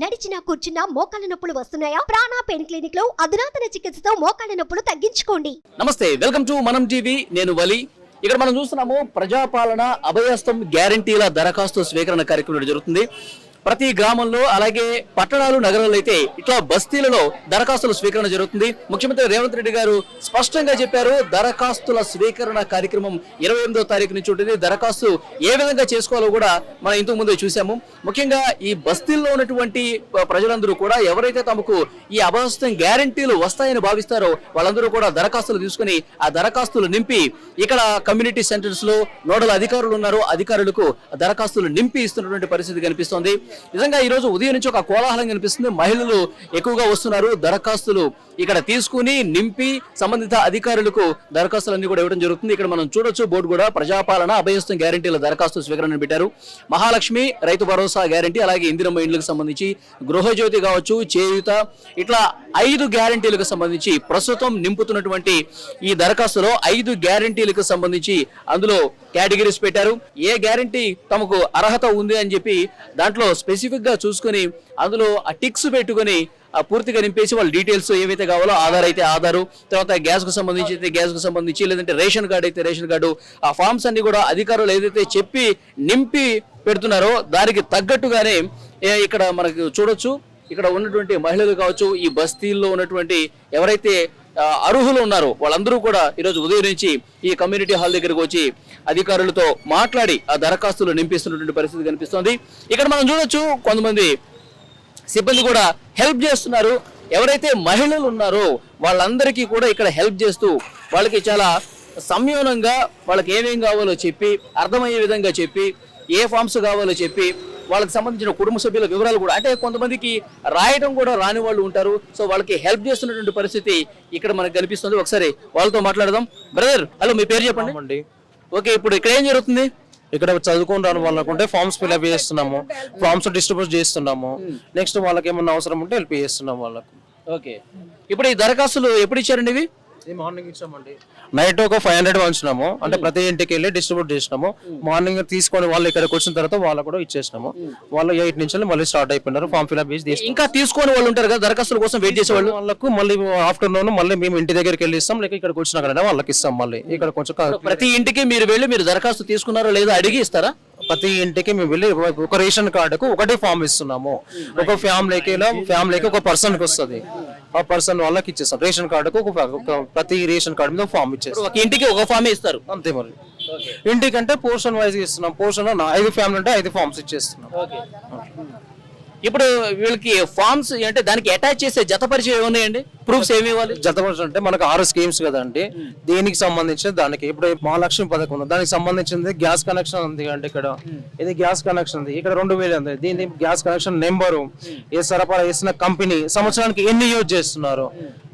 నడిచినా కూర్చున్నా మోకాళ్ళ నొప్పులు వస్తున్నాయా? ప్రాణ పెయిన్ క్లినిక్ లో అధునాతన చికిత్సతో మోకాళ్ళ నొప్పులు తగ్గించుకోండి. నమస్తే, వెల్కమ్ టు మనం టీవీ. నేను వలి. ఇక్కడ మనం చూస్తున్నాము ప్రజాపాలన అభయహస్తం గ్యారంటీల దరఖాస్తు స్వీకరణ కార్యక్రమం జరుగుతుంది. ప్రతి గ్రామంలో అలాగే పట్టణాలు నగరాల్లో అయితే ఇట్లా బస్తీలలో దరఖాస్తుల స్వీకరణ జరుగుతుంది. ముఖ్యమంత్రి రేవంత్ రెడ్డి గారు స్పష్టంగా చెప్పారు, దరఖాస్తుల స్వీకరణ కార్యక్రమం 28వ తారీఖు నుంచి ఉంటుంది. దరఖాస్తు ఏ విధంగా చేసుకోవాలో కూడా మనం ఇంతకు ముందే చూసాము. ముఖ్యంగా ఈ బస్తీల్లో ఉన్నటువంటి ప్రజలందరూ కూడా ఎవరైతే తమకు ఈ అభయహస్తం గ్యారంటీలు వస్తాయని భావిస్తారో వాళ్ళందరూ కూడా దరఖాస్తులు తీసుకుని ఆ దరఖాస్తులు నింపి ఇక్కడ కమ్యూనిటీ సెంటర్స్ లో నోడల్ అధికారులు ఉన్నారు, అధికారులకు దరఖాస్తులు నింపి ఇస్తున్నటువంటి పరిస్థితి కనిపిస్తోంది. నిజంగా ఈ రోజు ఉదయం నుంచి ఒక కోలాహలం కనిపిస్తుంది. మహిళలు ఎక్కువగా వస్తున్నారు, దరఖాస్తులు ఇక్కడ తీసుకుని నింపి సంబంధిత అధికారులకు దరఖాస్తులన్నీ కూడా ఇవ్వడం జరుగుతుంది. ఇక్కడ మనం చూడొచ్చు బోర్డు కూడా ప్రజాపాలన అభయహస్తం గ్యారంటీల దరఖాస్తు స్వీకరణ పెట్టారు. మహాలక్ష్మి, రైతు భరోసా గ్యారంటీ, అలాగే ఇందిరమ్మ ఇండ్లకు సంబంధించి గృహజ్యోతి కావచ్చు, చేయూత, ఇట్లా 5 గ్యారంటీలకు సంబంధించి ప్రస్తుతం నింపుతున్నటువంటి ఈ దరఖాస్తులో 5 గ్యారంటీలకు సంబంధించి అందులో కేటగిరీస్ పెట్టారు. ఏ గ్యారంటీ తమకు అర్హత ఉంది అని చెప్పి దాంట్లో స్పెసిఫిక్ గా చూసుకొని అందులో ఆ టిక్స్ పెట్టుకొని పూర్తిగా నింపేసి వాళ్ళ డీటెయిల్స్ ఏవైతే కావాలో, ఆధార్ అయితే ఆధారు, తర్వాత గ్యాస్ కు సంబంధించి అయితే గ్యాస్ కు సంబంధించి, లేదంటే రేషన్ కార్డు అయితే రేషన్ కార్డు, ఆ ఫామ్స్ అన్ని కూడా అధికారులు ఏదైతే చెప్పి నింపి పెడుతున్నారో దానికి తగ్గట్టుగానే ఇక్కడ మనకు చూడొచ్చు. ఇక్కడ ఉన్నటువంటి మహిళలు కావచ్చు, ఈ బస్తీల్లో ఉన్నటువంటి ఎవరైతే అర్హులు ఉన్నారో వాళ్ళందరూ కూడా ఈరోజు ఉదయం నుంచి ఈ కమ్యూనిటీ హాల్ దగ్గరకు వచ్చి అధికారులతో మాట్లాడి ఆ దరఖాస్తులు నింపిస్తున్నటువంటి పరిస్థితి కనిపిస్తోంది. ఇక్కడ మనం చూడొచ్చు కొంతమంది సిబ్బంది కూడా హెల్ప్ చేస్తున్నారు. ఎవరైతే మహిళలు ఉన్నారో వాళ్ళందరికీ కూడా ఇక్కడ హెల్ప్ చేస్తూ వాళ్ళకి చాలా సంయోనంగా వాళ్ళకి ఏమేం కావాలో చెప్పి, అర్థమయ్యే విధంగా చెప్పి, ఏ ఫామ్స్ కావాలో చెప్పి, వాళ్ళకి సంబంధించిన కుటుంబ సభ్యుల వివరాలు కూడా, అంటే కొంతమందికి రాయడం కూడా రాని వాళ్ళు ఉంటారు, సో వాళ్ళకి హెల్ప్ చేస్తున్నటువంటి పరిస్థితి ఇక్కడ మనకు కనిపిస్తుంది. ఒకసారి వాళ్ళతో మాట్లాడదాం. బ్రదర్, హలో, మీ పేరు చెప్పండి. ఓకే, ఇప్పుడు ఇక్కడ ఏం జరుగుతుంది? ఇక్కడ చదువుకొని రాని వాళ్ళకుంటే ఫార్మ్స్ ఫిల్అప్ చేస్తున్నాము, ఫార్మ్స్ డిస్ట్రిబ్యూట్ చేస్తున్నాము. నెక్స్ట్ వాళ్ళకి ఏమన్నా అవసరం ఉంటే హెల్ప్ చేస్తున్నాము వాళ్ళకు. ఓకే, ఇప్పుడు ఈ దరఖాస్తులు ఎప్పుడు ఇచ్చారండి? ఇవి మార్నింగ్ ఇచ్చామండి. నైట్ ఒక 500 వంచినాము, అంటే ప్రతి ఇంటికి వెళ్ళి డిస్ట్రిబ్యూట్ చేసినాము. మార్నింగ్ తీసుకొని వాళ్ళు ఇక్కడికి వచ్చిన తర్వాత వాళ్ళకు కూడా ఇచ్చేసినాము. వాళ్ళు 8 నుంచి మళ్ళీ స్టార్ట్ అయిపోయినారు ఫామ్ ఫిల్అప్ చేసి. ఇంకా తీసుకొని వాళ్ళు ఉంటారు కదా దరఖాస్తుల కోసం వెయిట్ చేసే వాళ్ళు, వాళ్ళకు మళ్ళీ ఆఫ్టర్నూన్ మళ్ళీ మేము ఇంటి దగ్గరికి వెళ్ళి ఇస్తాం, లేక ఇక్కడికి వచ్చినాక వాళ్ళకి ఇస్తాం. మళ్ళీ ఇక్కడ కొంచెం ప్రతి ఇంటికి మీరు దరఖాస్తు తీసుకున్నారో లేదా అడిగి ఇస్తారా? ప్రతి ఇంటికి మేము వెళ్ళి ఒక రేషన్ కార్డుకు ఒకటే ఫామ్ ఇస్తున్నాము. ఒక ఫ్యామిలీకి ఒక పర్సన్ కి వస్తుంది, ఆ పర్సన్ వాళ్ళకి ఇచ్చేస్తాం. రేషన్ కార్డుకు ప్రతి రేషన్ కార్డు మీద ఫామ్ ఇచ్చేస్తాం. ఒక ఇంటికి ఒక ఫామ్ ఇస్తారు అంతే. మరి ఇంటికంటే పోర్షన్ వైజ్ ఇస్తున్నాం. పోర్షన్ 5 ఫ్యామిలీ అంటే 5 ఫామ్స్ ఇచ్చేస్తున్నాం. ఇప్పుడు వీళ్ళకి ఫామ్స్ అంటే దానికి అటాచ్ చేసే జతపరిచయం ఏమున్నాయండి? ప్రూఫ్స్ ఏమి ఇవ్వాలి? జతపరిచయం అంటే మనకు 6 స్కీమ్స్ కదండి, దేనికి సంబంధించిన దానికి. ఇప్పుడు మహాలక్ష్మి పథకం ఉంది, దానికి సంబంధించింది గ్యాస్ కనెక్షన్ ఉంది. అంటే ఇక్కడ ఇది గ్యాస్ కనెక్షన్ ఉంది, ఇక్కడ 2000 ఉంది. దీని గ్యాస్ కనెక్షన్ నెంబరు, ఏ సరఫరా చేసిన కంపెనీ, సంవత్సరానికి ఎన్ని యూజ్ చేస్తున్నారు.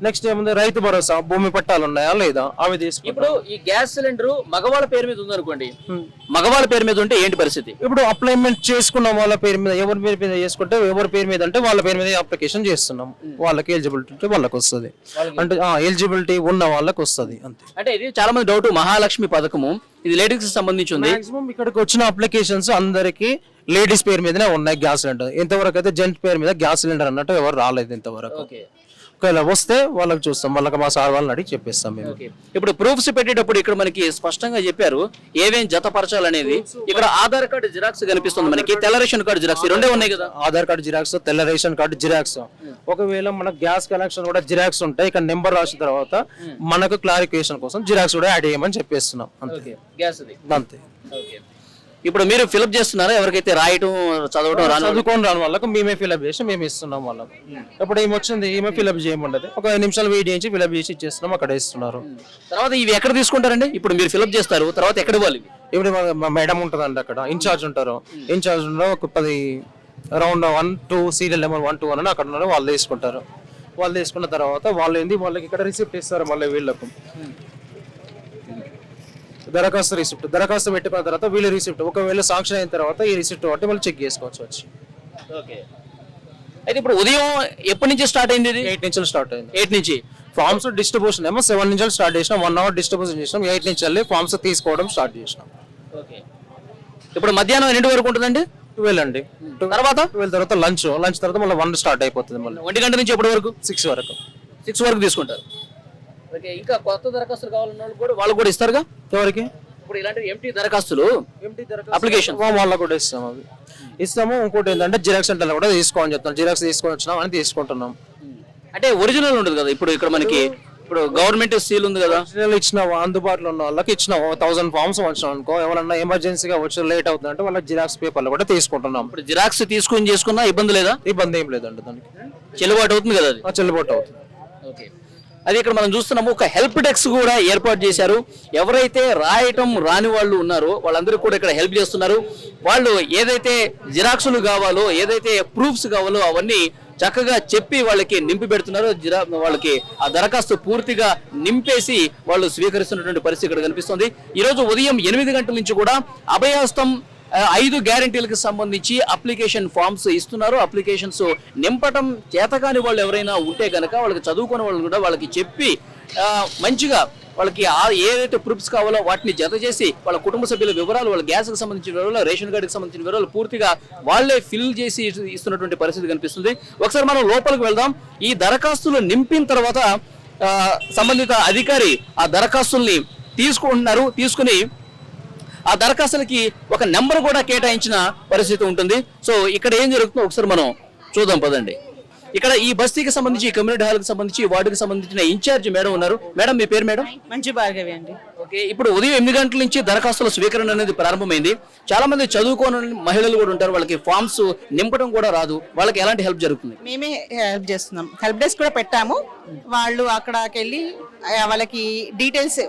నెక్స్ట్ ఏముంది, రైతు భరోసా, భూమి పట్టాలు ఉన్నాయా లేదా అవి తీసుకుంటాం. ఇప్పుడు ఈ గ్యాస్ సిలిండర్ మగవాళ్ళ పేరు మీద ఉందనుకోండి, మగవాళ్ళ పేరు మీద ఉంటే ఏంటి పరిస్థితి? ఇప్పుడు అప్లైమెంట్ చేసుకున్న వాళ్ళ పేరు మీద, ఎవరి పేరు మీద చేసుకుంటే ఎవరి పేరు మీద అంటే వాళ్ళ పేరు మీద అప్లికేషన్ చేస్తున్నాం. వాళ్ళకి ఎలిజిబిలిటీ ఉంటే వాళ్ళకి వస్తుంది, అంటే ఎలిజిబిలిటీ ఉన్న వాళ్ళకి వస్తుంది అంతే. అంటే ఇది చాలా మంది డౌట్, మహాలక్ష్మి పథకము ఇది లేడీస్ కి సంబంధించి ఉంది. మాక్సిమం ఇక్కడికి వచ్చిన అప్లికేషన్స్ అందరికి లేడీస్ పేరు మీదనే ఉన్నాయి గ్యాస్ సిలిండర్. ఇంతవరకు అయితే జెంట్స్ పేరు మీద గ్యాస్ సిలిండర్ అన్నట్టు ఎవరు రాలేదు ఇంతవరకు. ఒకవేళ వస్తే వాళ్ళకి చూస్తాం, వాళ్ళకి మా సార్ వాళ్ళని అడిగి చెప్పేస్తాం మేము. ఇప్పుడు ప్రూఫ్స్ పెట్టేటప్పుడు ఇక్కడ మనకి స్పష్టంగా చెప్పారు ఏమేం జతపరచాలనేది. ఇక్కడ ఆధార్ కార్డు జిరాక్స్ కనిపిస్తుంది మనకి, తెల్ల రేషన్ కార్డు జిరాక్స్, రెండే ఉన్నాయి కదా. ఆధార్ కార్డు జిరాక్స్, తెల్ల రేషన్ కార్డు జిరాక్స్. ఒకవేళ మనకు గ్యాస్ కనెక్షన్ కూడా జిరాక్స్ ఉంటాయి, ఇక్కడ నెంబర్ రాసిన తర్వాత మనకు క్లారిఫికేషన్ కోసం జిరాక్స్ కూడా యాడ్ చేయమని చెప్పేస్తున్నాం అంతే. గ్యాస్ అంతే. ఇప్పుడు మీరు ఫిల్అప్ చేస్తున్నారా? ఎవరికైతే రాయటం చదవడం చదువుకొని రాని వాళ్ళకు మేమే ఫిల్అప్ చేసి మేము ఇస్తున్నాం వాళ్ళకు. ఇప్పుడు ఏమి వచ్చింది ఏమే ఫిల్అప్ చేయమంటది, ఒక 5 నిమిషాలు వెయిట్ చేయించి ఫిల్అప్ చేసి ఇచ్చేస్తున్నాం, అక్కడ ఇస్తున్నారు. తర్వాత ఇవి ఎక్కడ తీసుకుంటారండి? ఇప్పుడు మీరు ఫిల్అప్ చేస్తారు, తర్వాత ఎక్కడ ఇవ్వాలి? ఇప్పుడు మేడం ఉంటుందండి, అక్కడ ఇన్ఛార్జ్ ఉంటారు. ఇన్ఛార్జ్ ఒక 10 అరౌండ్ 1 2 సీరియల్ నెంబర్ 1 2 అని అక్కడ ఉన్నారు, వాళ్ళు తీసుకుంటారు. వాళ్ళు తీసుకున్న తర్వాత వాళ్ళు ఏంది వాళ్ళకి ఇక్కడ రిసిప్ట్ ఇస్తారు. మళ్ళీ వీళ్ళకు దరఖాస్తు పెట్టిన తర్వాత వీళ్ళు రిసిప్ట్, ఒకవేళ సాంక్షన్ అయిన తర్వాత ఈ రిసిప్ట్ బట్టి మళ్ళీ చెక్ చేసుకోవచ్చు వచ్చి. అయితే ఇప్పుడు ఉదయం ఎప్పటి నుంచి స్టార్ట్ అయింది? 8 నుంచి స్టార్ట్ అయింది. 8 నుంచి ఫార్మ్స్ డిస్ట్రిబ్యూషన్ ఏమో 7 నుంచి స్టార్ట్ చేసినాం. 1 అవర్ డిస్ట్రిబ్యూషన్ చేసినాం. 8 నుంచి వెళ్ళి ఫార్మ్స్ తీసుకోవడం స్టార్ట్ చేసినాం. ఇప్పుడు మధ్యాహ్నం 2 వరకు ఉంటుందండి. 12 అండి. తర్వాత 12 తర్వాత లంచ్ తర్వాత మళ్ళీ 1 స్టార్ట్ అయిపోతుంది, మళ్ళీ 1 గంట నుంచి ఎప్పటి వరకు? 6 వరకు. 6 వరకు తీసుకుంటారు. ఓకే, ఇంకా కొత్త దరఖాస్తులు కావాలన్న వాళ్ళు కూడా ఇస్తారుగా? ఎవరికి? ఇప్పుడు ఇలాంటి ఎంటీ దరఖాస్తులు అప్లికేషన్ ఫామ్ వాళ్ళకి కూడా ఇస్తాము. అవి ఇస్తాము. ఇంకోటి ఏంటంటే జిరాక్స్ సెంటర్లో కూడా తీసుకోమని చెప్తాను. జిరాక్స్ తీసుకొని వచ్చినాం అని తీసుకుంటున్నాం. అంటే ఒరిజినల్ ఉండదు కదా ఇప్పుడు ఇక్కడ మనకి. ఇప్పుడు గవర్నమెంట్ సీల్ ఉంది కదా. ఒరిజినల్ ఇచ్చినాము, అందుబాటులో ఉన్న వాళ్ళకి ఇచ్చినాము. 1000 ఫామ్స్ వచ్చినాం అనుకో, ఎవరన్నా ఎమర్జెన్సీగా వచ్చి లేట్ అవుతుందంటే వాళ్ళకి జిరాక్స్ పేపర్లు కూడా తీసుకుంటున్నాం. ఇప్పుడు జిరాక్స్ తీసుకొని చేసుకున్నా ఇబ్బంది లేదా? ఇబ్బంది ఏం లేదండి, దానికి చెల్లుబాటు అవుతుంది కదా అది? చెల్లుబాటు అవుతుంది. ఓకే, అది ఇక్కడ మనం చూస్తున్నాము. ఒక హెల్ప్ డెస్క్ కూడా ఏర్పాటు చేశారు. ఎవరైతే రాయటం రాని వాళ్ళు ఉన్నారో వాళ్ళందరూ కూడా ఇక్కడ హెల్ప్ చేస్తున్నారు. వాళ్ళు ఏదైతే జిరాక్సులు కావాలో, ఏదైతే ప్రూఫ్స్ కావాలో అవన్నీ చక్కగా చెప్పి వాళ్ళకి నింపి పెడుతున్నారు. వాళ్ళకి ఆ దరఖాస్తు పూర్తిగా నింపేసి వాళ్ళు స్వీకరిస్తున్నటువంటి పరిస్థితి ఇక్కడ కనిపిస్తుంది. ఈ రోజు ఉదయం 8 గంటల నుంచి కూడా అభయహస్తం 5 గ్యారెంటీలకు సంబంధించి అప్లికేషన్ ఫామ్స్ ఇస్తున్నారు. అప్లికేషన్స్ నింపటం చేతకాని వాళ్ళు ఎవరైనా ఉంటే కనుక వాళ్ళకి చదువుకునే వాళ్ళు కూడా వాళ్ళకి చెప్పి మంచిగా వాళ్ళకి ఏదైతే ప్రూఫ్స్ కావాలో వాటిని జత చేసి వాళ్ళ కుటుంబ సభ్యుల వివరాలు, వాళ్ళ గ్యాస్కి సంబంధించిన వివరాలు, రేషన్ కార్డుకి సంబంధించిన వివరాలు పూర్తిగా వాళ్ళే ఫిల్ చేసి ఇస్తున్నటువంటి పరిస్థితి కనిపిస్తుంది. ఒకసారి మనం లోపలికి వెళ్దాం. ఈ దరఖాస్తులు నింపిన తర్వాత సంబంధిత అధికారి ఆ దరఖాస్తుల్ని తీసుకుని ఆ దరఖాస్తులకి ఒక నెంబర్ కూడా కేటాయించిన పరిస్థితి ఉంటుంది. సో ఇక్కడ ఏం జరుగుతుందో ఒకసారి మనం చూద్దాం పదండి. ఇక్కడ ఈ బస్తీకి సంబంధించి, కమ్యూనిటీ హాల్కి సంబంధించి, వార్డుకి సంబంధించిన ఇన్ఛార్జ్ మేడం ఉన్నారు. మేడం, మీ పేరు మేడం? మంచి భార్గవి అండి. ఓకే, ఇప్పుడు ఉదయం 8 గంటల నుంచి దరఖాస్తుల స్వీకరణ అనేది ప్రారంభమైంది. చాలా మంది చదువుకోని మహిళలు కూడా ఉంటారు, వాళ్ళకి ఫామ్స్ నింపడం కూడా రాదు. వాళ్ళకి ఎలాంటి హెల్ప్ జరుగుతుంది? మేమే హెల్ప్ చేస్తున్నాం. హెల్ప్ డెస్క్ కూడా పెట్టాము. వాళ్ళు అక్కడికి వెళ్ళి వాళ్ళకి డీటెయిల్స్,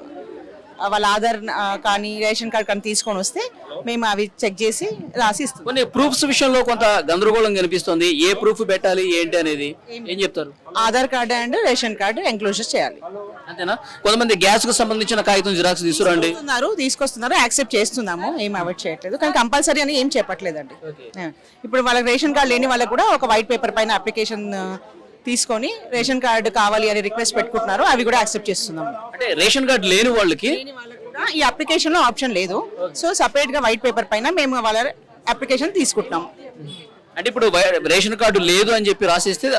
వాళ్ళ ఆధార్ కానీ రేషన్ కార్డ్ కానీ తీసుకొని వస్తే మేము అవి చెక్ చేసి రాసి ఇస్తాం. కొన్ని ప్రూఫ్స్ విషయంలో కొంత గందరగోళం కనిపిస్తుంది. ఏ ప్రూఫ్ పెట్టాలి ఏంటి అనేది ఏం చెప్తారు? Aadhaar card and ration card enclosure చేయాలి, అంతేనా? కొంతమంది గ్యాస్ కు సంబంధించిన కాగితం జిరాక్స్ తీసుకొస్తున్నారు, యాక్సెప్ట్ చేస్తున్నాము, ఏం అవాయిడ్ చేయట్లేదు. కానీ కంపల్సరీ అని ఏం చెప్పట్లేదండి. ఇప్పుడు వాళ్ళకి రేషన్ కార్డు లేని వాళ్ళకి కూడా ఒక వైట్ పేపర్ పైన అప్లికేషన్ తీసుకొని రేషన్ కార్డు కావాలి అని రిక్వెస్ట్ పెట్టుకుంటున్నారు, అవి కూడా యాక్సెప్ట్ చేస్తున్నాము. అంటే రేషన్ కార్డు లేని వాళ్ళకి ఈ అప్లికేషన్ లో ఆప్షన్ లేదు. సో సపరేట్ గా వైట్ పేపర్ పైన మేము వాళ్ళ అప్లికేషన్ తీసుకుంటున్నాం. అంటే ఇప్పుడు రేషన్ కార్డు లేదు అని చెప్పి రాసిస్తే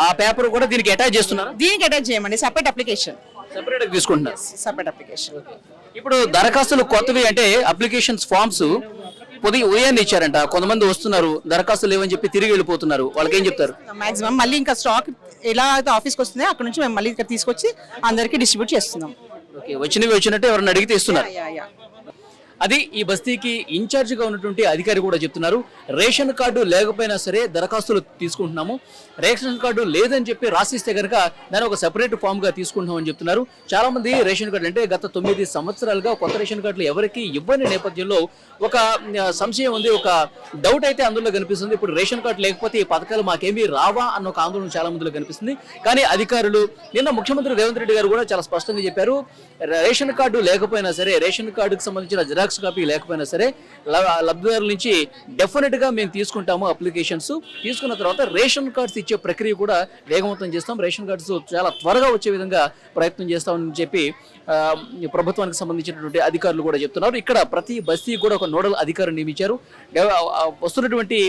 ఆ పేపర్ కూడా దీనికి అటాచ్ చేస్తున్నారు? దీనికి అటాచ్ చేయమండి, సపరేట్ అప్లికేషన్, సెపరేట్ గా తీసుకుంటున్నారు. Separate application. ఇప్పుడు దరఖాస్తులు కొత్తవి అంటే అప్లికేషన్స్ ఫామ్స్ ఉదయాన్నే ఇచ్చారంట. కొంతమంది వస్తున్నారు, దరఖాస్తులు లేవని చెప్పి తిరిగి వెళ్ళిపోతున్నారు. వాళ్ళకి ఏం చెప్తారు? మాక్సిమం మళ్ళీ ఇంకా స్టాక్ ఎలా అయితే ఆఫీస్కి వస్తుందో అక్కడ నుంచి మేము మళ్ళీ ఇక్కడ తీసుకొచ్చి అందరికి డిస్ట్రిబ్యూట్ చేస్తున్నాం. ఓకే, వచ్చినట్టు ఎవరైనా అడిగితే ఇస్తున్నారు. అది ఈ బస్తీకి ఇన్ఛార్జ్ గా ఉన్నటువంటి అధికారి కూడా చెప్తున్నారు. రేషన్ కార్డు లేకపోయినా సరే దరఖాస్తులు తీసుకుంటున్నాము. రేషన్ కార్డు లేదని చెప్పి రాసిస్తే కనుక దాన్ని ఒక సెపరేట్ ఫామ్ గా తీసుకుంటున్నామని చెప్తున్నారు. చాలా మంది రేషన్ కార్డు అంటే గత 9 సంవత్సరాలుగా కొత్త రేషన్ కార్డులు ఎవరికి ఇవ్వని నేపథ్యంలో ఒక సంశయం ఉంది, ఒక డౌట్ అయితే అందులో కనిపిస్తుంది. ఇప్పుడు రేషన్ కార్డు లేకపోతే ఈ పథకాలు మాకేమీ రావా అన్న ఒక ఆందోళన చాలా మందిలో కనిపిస్తుంది. కానీ అధికారులు, నిన్న ముఖ్యమంత్రి రేవంత్ రెడ్డి గారు కూడా చాలా స్పష్టంగా చెప్పారు, రేషన్ కార్డు లేకపోయినా సరే, రేషన్ కార్డుకు సంబంధించిన జిరాక్స్ కాపీ లేకపోయినా సరే లబ్ధిదారుల నుంచి డెఫినెట్ గా మేము తీసుకుంటాము అప్లికేషన్స్. తీసుకున్న తర్వాత రేషన్ కార్డ్స్ ఇచ్చే ప్రక్రియ కూడా వేగవంతం చేస్తాం, రేషన్ కార్డ్స్ చాలా త్వరగా వచ్చే విధంగా ప్రయత్నం చేస్తామని చెప్పి ప్రభుత్వానికి సంబంధించినటువంటి అధికారులు కూడా చెప్తున్నారు. ఇక్కడ ప్రతి బస్తీ కూడా ఒక నోడల్ అధికారులు నియమించారు. వస్తున్నటువంటి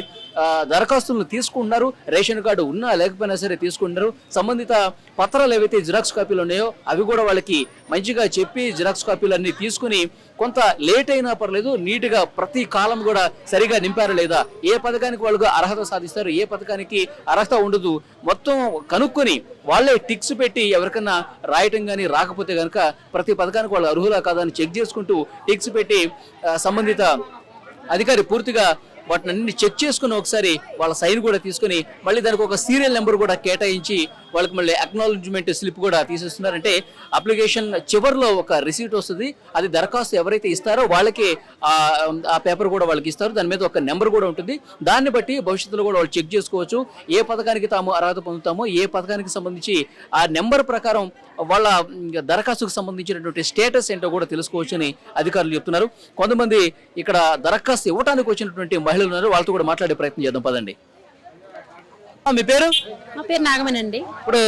దరఖాస్తులను తీసుకుంటున్నారు, రేషన్ కార్డు ఉన్నా లేకపోయినా సరే తీసుకుంటున్నారు. సంబంధిత పత్రాలు ఏవైతే జిరాక్స్ కాపీలు ఉన్నాయో అవి కూడా వాళ్ళకి మంచిగా చెప్పి జిరాక్స్ కాపీలు అన్ని తీసుకుని కొంత లేట్ అయినా పర్లేదు, నీట్ గా ప్రతి కాలం కూడా సరిగా నింపారా లేదా, ఏ పథకానికి వాళ్ళు అర్హత సాధిస్తారు, ఏ పథకానికి అర్హత ఉండదు, మొత్తం కనుక్కొని వాళ్ళే టిక్స్ పెట్టి ఎవరికన్నా రాయటం కానీ రాకపోతే కనుక ప్రతి పథకానికి వాళ్ళు అర్హులా కాదా అని చెక్ చేసుకుంటూ టిక్స్ పెట్టి సంబంధిత అధికారి పూర్తిగా వాటిని అన్ని చెక్ చేసుకుని ఒకసారి వాళ్ళ సైన్ కూడా తీసుకుని మళ్ళీ దానికి ఒక సీరియల్ నెంబర్ కూడా కేటాయించి వాళ్ళకి మళ్ళీ అక్నాలెడ్జ్మెంట్ స్లిప్ కూడా తీసేస్తున్నారంటే అప్లికేషన్ చివరిలో ఒక రిసీట్ వస్తుంది. అది దరఖాస్తు ఎవరైతే ఇస్తారో వాళ్ళకి ఆ పేపర్ కూడా వాళ్ళకి ఇస్తారు. దాని మీద ఒక నెంబర్ కూడా ఉంటుంది. దాన్ని బట్టి భవిష్యత్తులో కూడా వాళ్ళు చెక్ చేసుకోవచ్చు ఏ పథకానికి తాము అర్హత పొందుతామో, ఏ పథకానికి సంబంధించి ఆ నెంబర్ ప్రకారం వాళ్ళ దరఖాస్తుకు సంబంధించినటువంటి స్టేటస్ ఏంటో కూడా తెలుసుకోవచ్చు అని అధికారులు చెప్తున్నారు. కొంతమంది ఇక్కడ దరఖాస్తు ఇవ్వడానికి వచ్చినటువంటి మహిళలు ఉన్నారు, వాళ్ళతో కూడా మాట్లాడే ప్రయత్నం చేద్దాం పదండి. మీ పేరు? మా పేరు నాగమణి అండి. ఇప్పుడు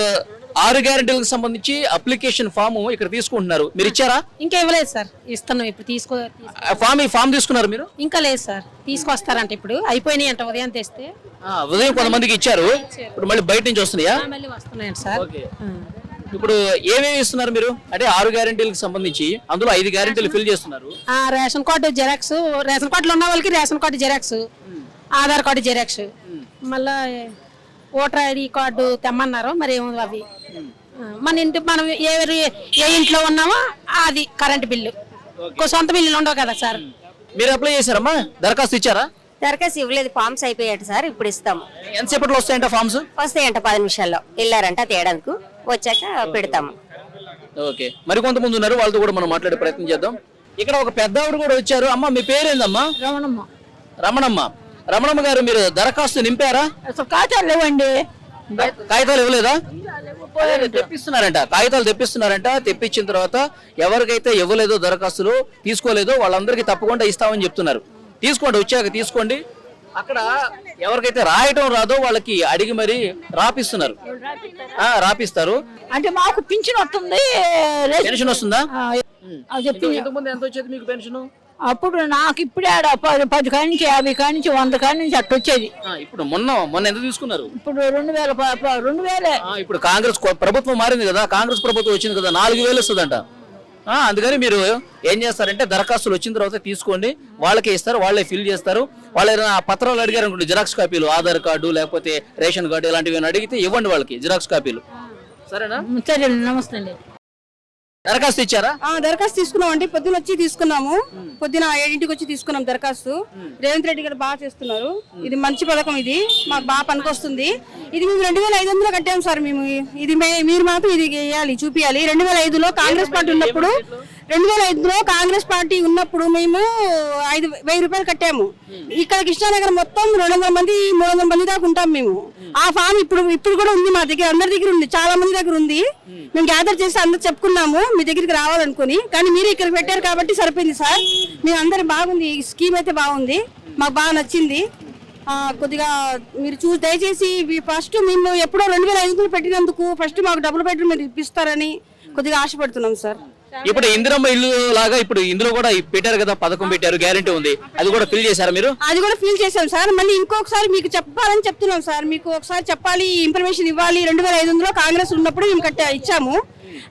6 గ్యారెంటీలకు సంబంధించి అప్లికేషన్ ఫామ్ ఇక్కడ తీసుకుంటున్నారు, మీరు ఇచ్చారా? ఇంకా ఇవ్వలేదు సార్, ఇస్తున్నాం ఇప్పుడు ఫామ్ తీసుకున్నారు మీరు? ఇంకా లేదు సార్, తీసుకొస్తారంట ఇప్పుడు, అయిపోయినాయి అంట ఉదయం తెస్తే. ఉదయం కొంతమందికి ఇచ్చారు, ఇప్పుడు మళ్ళీ బయట నుంచి వస్తున్నాయా? మళ్ళీ వస్తున్నాయంట సార్. ఇప్పుడు ఏమేమి ఇస్తున్నారు మీరు? అంటే 6 గ్యారెంటీలకు సంబంధించి అందులో 5 గ్యారెంటీలు ఫిల్ చేస్తున్నారు. రేషన్ కార్డు జెరాక్స్, రేషన్ కార్డులో ఉన్న వాళ్ళకి ration card xerox, Aadhaar card xerox, మళ్ళా ఓటర్ ఐడి కార్డు తెమ్మన్నారు, మరి ఏమో అవి. మన ఇంటి మనం ఏ ఇంట్లో ఉన్నామో అది కరెంట్ బిల్లు, సొంత బిల్లులు ఉండవు కదా సార్. మీరు అప్లై చేశారమ్మా? దరఖాస్తు ఇచ్చారా? దరఖాస్తు ఇవ్వలేదు, ఫామ్స్ అయిపోయాడు సార్, ఇప్పుడు ఇస్తాము. ఎంతసేపట్లో వస్తాయంట ఫామ్స్? వస్తాయంట 10 నిమిషాల్లో, వెళ్ళారంట తేడానికి, వచ్చాక పెడతాము. ఓకే, మరి కొంతమంది ఉన్నారు, వాళ్ళతో కూడా మనం మాట్లాడే ప్రయత్నం చేద్దాం. ఇక్కడ ఒక పెద్ద ఆవిడ కూడా వచ్చారు. అమ్మ మీ పేరేందమ్మా? రమణమ్మ. రమణమ్మ. రమణమ్మ గారు, మీరు దరఖాస్తు నింపారా? అసలు కాగితాలు లేవండి. కాగితాలు ఇవ్వలేదా? తెప్పిస్తున్నారంట, కాగితాలు తెప్పిస్తున్నారంట. తెప్పించిన తర్వాత ఎవరికైతే ఇవ్వలేదో, దరఖాస్తులు తీసుకోలేదో వాళ్ళందరికీ తప్పకుండా ఇస్తామని చెప్తున్నారు. తీసుకోండి, వచ్చాక తీసుకోండి. అక్కడ ఎవరికైతే రాయటం రాదో వాళ్ళకి అడిగి మరి రాపిస్తున్నారు, రాపిస్తారు. అంటే మాకు పింఛన్ వస్తుంది, పెన్షన్ వస్తుందా? ఇంతకుముందు ఎంత వచ్చేది మీకు పెన్షన్? అప్పుడు నాకు ఇప్పుడే 10 కాడి నుంచి 50 కాడి నుంచి 100 కాడి నుంచి అట్ట వచ్చేది. ఇప్పుడు మొన్న ఎంత తీసుకున్నారు? ఇప్పుడు 2000. ఇప్పుడు కాంగ్రెస్ ప్రభుత్వం మారింది కదా, కాంగ్రెస్ ప్రభుత్వం వచ్చింది కదా, 4000 వస్తుందంట. అందుకని మీరు ఏం చేస్తారంటే దరఖాస్తులు వచ్చిన తర్వాత తీసుకోండి, వాళ్ళకే ఇస్తారు, వాళ్ళే ఫిల్ చేస్తారు. వాళ్ళు ఏదైనా పత్రాలు అడిగారు అనుకోండి, జిరాక్స్ కాపీలు, ఆధార్ కార్డు లేకపోతే రేషన్ కార్డు ఇలాంటివి అడిగితే ఇవ్వండి వాళ్ళకి జిరాక్స్ కాపీలు. సరేనా? సరే, నమస్తే అండి. దరఖాస్తు ఇచ్చారా? దరఖాస్తు తీసుకున్నాం అండి, పొద్దున వచ్చి తీసుకున్నాము, పొద్దున 7ంటికి వచ్చి తీసుకున్నాం దరఖాస్తు. రేవంత్ రెడ్డి గారు బాగా చేస్తున్నారు, ఇది మంచి పథకం, ఇది మాకు బాగా పనికొస్తుంది. ఇది మేము 2500 కట్టాము సార్. మేము ఇది మీరు మాత్రం ఇది వేయాలి, చూపించాలి. 2005లో కాంగ్రెస్ పార్టీ ఉన్నప్పుడు, 2005లో కాంగ్రెస్ పార్టీ ఉన్నప్పుడు మేము 1000 రూపాయలు కట్టాము. ఇక్కడ కృష్ణానగర్ మొత్తం 200 మంది 300 మంది దాకా ఉంటాం మేము. ఆ ఫామ్ ఇప్పుడు కూడా ఉంది మా దగ్గర, అందరి దగ్గర ఉంది, చాలా మంది దగ్గర ఉంది. మేము గ్యాదర్ చేసి అందరు చెప్పుకున్నాము మీ దగ్గరికి రావాలనుకుని, కానీ మీరు ఇక్కడికి పెట్టారు కాబట్టి సరిపోయింది సార్. మేము అందరం బాగుంది, ఈ స్కీమ్ అయితే బాగుంది, మాకు బాగా నచ్చింది. కొద్దిగా మీరు దయచేసి ఫస్ట్ మేము ఎప్పుడో 2500 పెట్టినందుకు ఫస్ట్ మాకు డబుల్ బెడ్రూమ్ మీరు ఇప్పిస్తారని కొద్దిగా ఆశపడుతున్నాం సార్. ఇప్పుడు ఇందిరమ్మ ఇల్లు లాగా ఇప్పుడు ఇందులో కూడా పెట్టారు కదా, పథకం పెట్టారు, గ్యారెంటీ ఉంది, అది కూడా ఫిల్ చేశారా మీరు? అది కూడా ఫిల్ చేశాం సార్. మళ్ళీ ఇంకొకసారి మీకు చెప్పాలని చెప్తున్నాం సార్, మీకు ఒకసారి చెప్పాలి, ఇన్ఫర్మేషన్ ఇవ్వాలి. 2500లో కాంగ్రెస్ ఉన్నప్పుడు మేము ఇచ్చాము,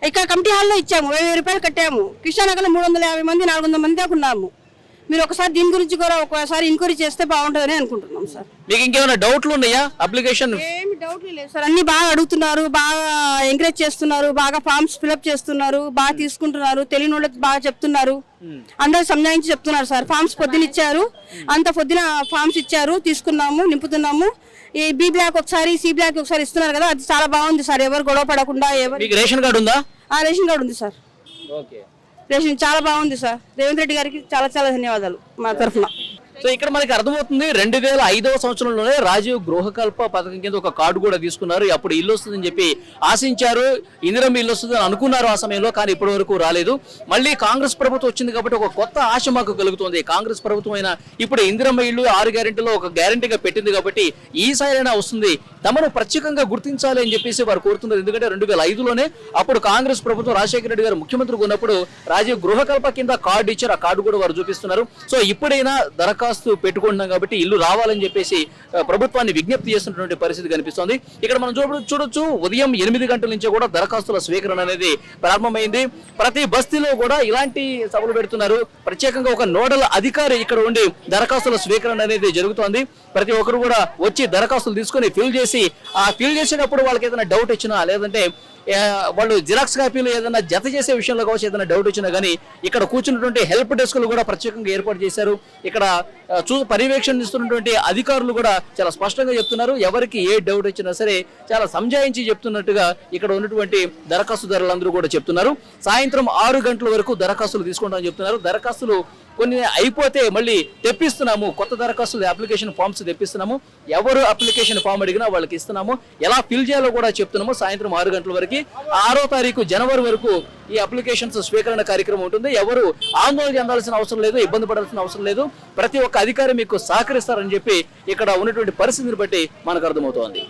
ఇక్కడ కమిటీ హాల్లో ఇచ్చాము, 1000 రూపాయలు కట్టాము. కృష్ణానగర్లో 350 మంది 400 మంది దాకా ఉన్నాము. మీరు ఒకసారి దీని గురించి కూడా ఒకసారి ఎంక్వైరీ చేస్తే బాగుంటుందని అనుకుంటున్నాం సార్. మీకు ఇంకేమైనా డౌట్లు ఉన్నాయా? అప్లికేషన్ ఏమి డౌట్లు లేదు సార్, అన్ని బాగా అడుగుతున్నారు, బాగా ఎంకరేజ్ చేస్తున్నారు, బాగా ఫామ్స్ ఫిల్అప్ చేస్తున్నారు, బాగా తీసుకుంటున్నారు, తెలియని వాళ్ళకి బాగా చెప్తున్నారు, అందరూ సంజాయించి చెప్తున్నారు సార్. ఫామ్స్ పొద్దున ఇచ్చారు, అంత పొద్దున ఫామ్స్ ఇచ్చారు, తీసుకున్నాము, నింపుతున్నాము. ఈ బి బ్లాక్ ఒకసారి, సి బ్లాక్ ఒకసారి ఇస్తున్నారు కదా, అది చాలా బాగుంది సార్. ఎవరు గొడవ పడకుండా. రేషన్ కార్డు ఉందా? రేషన్ కార్డు ఉంది సార్. రేషన్ చాలా బాగుంది సార్. రేవంత్ రెడ్డి గారికి చాలా చాలా ధన్యవాదాలు మా తరఫున. సో ఇక్కడ మనకి అర్థమవుతుంది, 2005వ సంవత్సరంలోనే రాజీవ్ గృహకల్ప పథకం కింద ఒక కార్డు కూడా తీసుకున్నారు. అప్పుడు ఇల్లు వస్తుందని చెప్పి ఆశించారు, ఇందిరమ్మ ఇల్లు వస్తుందని అనుకున్నారు ఆ సమయంలో, కానీ ఇప్పటి వరకు రాలేదు. మళ్ళీ కాంగ్రెస్ ప్రభుత్వం వచ్చింది కాబట్టి ఒక కొత్త ఆశ మాకు కలుగుతుంది. కాంగ్రెస్ ప్రభుత్వం అయినా ఇప్పుడు ఇందిరమ్మ ఇల్లు 6 గ్యారెంటీలో ఒక గ్యారెంటీగా పెట్టింది కాబట్టి ఈసారైనా వస్తుంది, తమను ప్రత్యేకంగా గుర్తించాలి అని చెప్పేసి వారు కోరుతున్నారు. ఎందుకంటే 2005లోనే అప్పుడు కాంగ్రెస్ ప్రభుత్వం రాజశేఖర రెడ్డి గారు ముఖ్యమంత్రిగా ఉన్నప్పుడు రాజీవ్ గృహకల్ప కింద కార్డు ఇచ్చారు, ఆ కార్డు కూడా వారు చూపిస్తున్నారు. సో ఇప్పుడైనా దరఖాస్తు పెట్టుకుంటున్నాం కాబట్టి ఇల్లు రావాలని చెప్పేసి ప్రభుత్వాన్ని విజ్ఞప్తి చేస్తున్నటువంటి పరిస్థితి కనిపిస్తోంది. ఇక్కడ మనం చూడొచ్చు, ఉదయం 8 గంటల నుంచి కూడా దరఖాస్తుల స్వీకరణ అనేది ప్రారంభమైంది. ప్రతి బస్తీలో కూడా ఇలాంటి సభలు పెడుతున్నారు. ప్రత్యేకంగా ఒక నోడల్ అధికారి ఇక్కడ ఉండి దరఖాస్తుల స్వీకరణ అనేది జరుగుతోంది. ప్రతి ఒక్కరు కూడా వచ్చి దరఖాస్తులు తీసుకొని ఫిల్ చేసినప్పుడు వాళ్ళకి ఏదైనా డౌట్ వచ్చినా, లేదంటే వాళ్ళు జిరాక్స్ కాపీలు ఏదైనా జత చేసే విషయంలో కావచ్చు, ఏదైనా డౌట్ వచ్చినా కానీ ఇక్కడ కూర్చున్నటువంటి హెల్ప్ డెస్క్లు కూడా ప్రత్యేకంగా ఏర్పాటు చేశారు. ఇక్కడ పర్యవేక్షణిస్తున్నటువంటి అధికారులు కూడా చాలా స్పష్టంగా చెప్తున్నారు, ఎవరికి ఏ డౌట్ వచ్చినా సరే చాలా సంజాయించి చెప్తున్నట్టుగా ఇక్కడ ఉన్నటువంటి దరఖాస్తుదారులందరూ కూడా చెప్తున్నారు. సాయంత్రం 6 గంటల వరకు దరఖాస్తులు తీసుకుంటామని చెప్తున్నారు. దరఖాస్తులు కొన్ని అయిపోతే మళ్ళీ తెప్పిస్తున్నాము, కొత్త దరఖాస్తులు అప్లికేషన్ ఫామ్స్ తెప్పిస్తున్నాము, ఎవరు అప్లికేషన్ ఫామ్ అడిగినా వాళ్ళకి ఇస్తున్నాము, ఎలా ఫిల్ చేయాలో కూడా చెప్తున్నాము. సాయంత్రం 6 గంటల వరకు 6వ తారీఖు జనవరి వరకు ఈ అప్లికేషన్స్ స్వీకరణ కార్యక్రమం ఉంటుంది. ఎవరు ఆందోళన చెందాల్సిన అవసరం లేదు, ఇబ్బంది పడాల్సిన అవసరం లేదు, ప్రతి ఒక్క అధికారి మీకు సహకరిస్తారని చెప్పి ఇక్కడ ఉన్నటువంటి పరిస్థితిని బట్టి మనకు అర్థమవుతోంది.